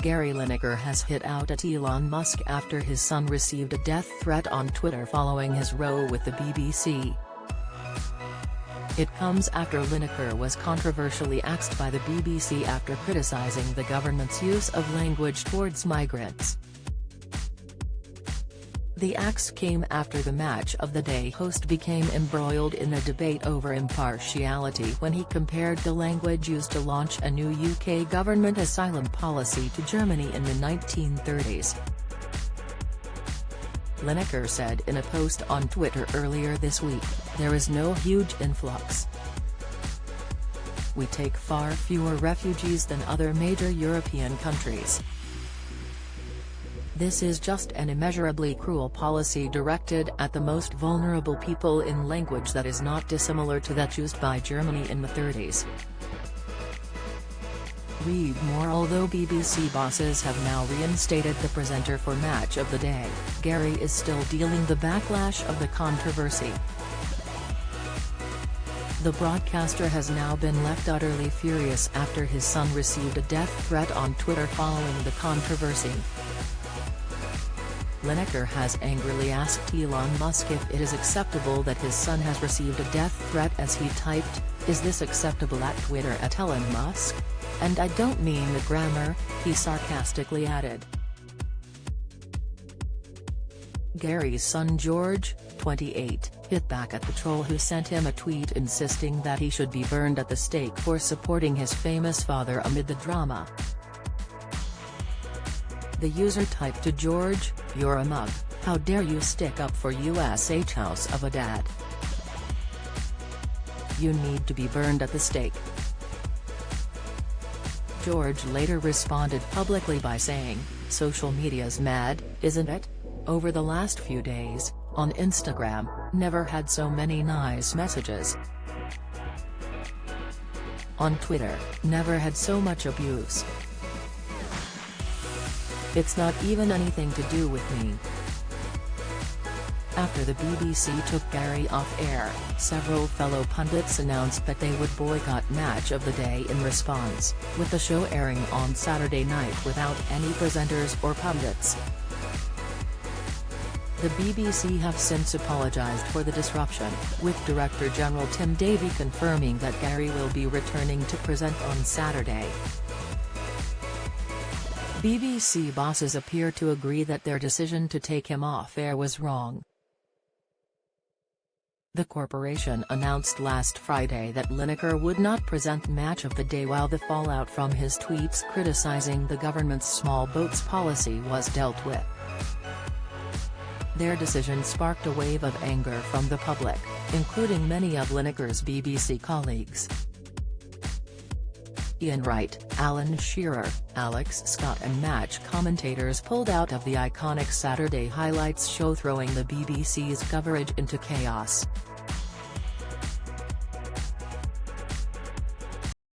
Gary Lineker has hit out at Elon Musk after his son received a death threat on Twitter following his row with the BBC. It comes after Lineker was controversially axed by the BBC after criticising the government's use of language towards migrants. The axe came after the Match of the Day host became embroiled in a debate over impartiality when he compared the language used to launch a new UK government asylum policy to Germany in the 1930s. Lineker said in a post on Twitter earlier this week, "There is no huge influx. We take far fewer refugees than other major European countries. This is just an immeasurably cruel policy directed at the most vulnerable people in language that is not dissimilar to that used by Germany in the 30s. Read more. Although BBC bosses have now reinstated the presenter for Match of the Day, Gary is still dealing the backlash of the controversy. The broadcaster has now been left utterly furious after his son received a death threat on Twitter following the controversy. Lineker has angrily asked Elon Musk if it is acceptable that his son has received a death threat as he typed, "Is this acceptable at Twitter at Elon Musk? And I don't mean the grammar," he sarcastically added. Gary's son George, 28, hit back at the troll who sent him a tweet insisting that he should be burned at the stake for supporting his famous father amid the drama. The user typed to George, "You're a mug, how dare you stick up for USH house of a dad. You need to be burned at the stake." George later responded publicly by saying, "Social media's mad, isn't it? Over the last few days, on Instagram, never had so many nice messages. On Twitter, never had so much abuse. It's not even anything to do with me." After the BBC took Gary off air, several fellow pundits announced that they would boycott Match of the Day in response, with the show airing on Saturday night without any presenters or pundits. The BBC have since apologised for the disruption, with Director General Tim Davie confirming that Gary will be returning to present on Saturday. BBC bosses appear to agree that their decision to take him off air was wrong. The corporation announced last Friday that Lineker would not present Match of the Day while the fallout from his tweets criticising the government's small boats policy was dealt with. Their decision sparked a wave of anger from the public, including many of Lineker's BBC colleagues. Ian Wright, Alan Shearer, Alex Scott and Match commentators pulled out of the iconic Saturday highlights show, throwing the BBC's coverage into chaos.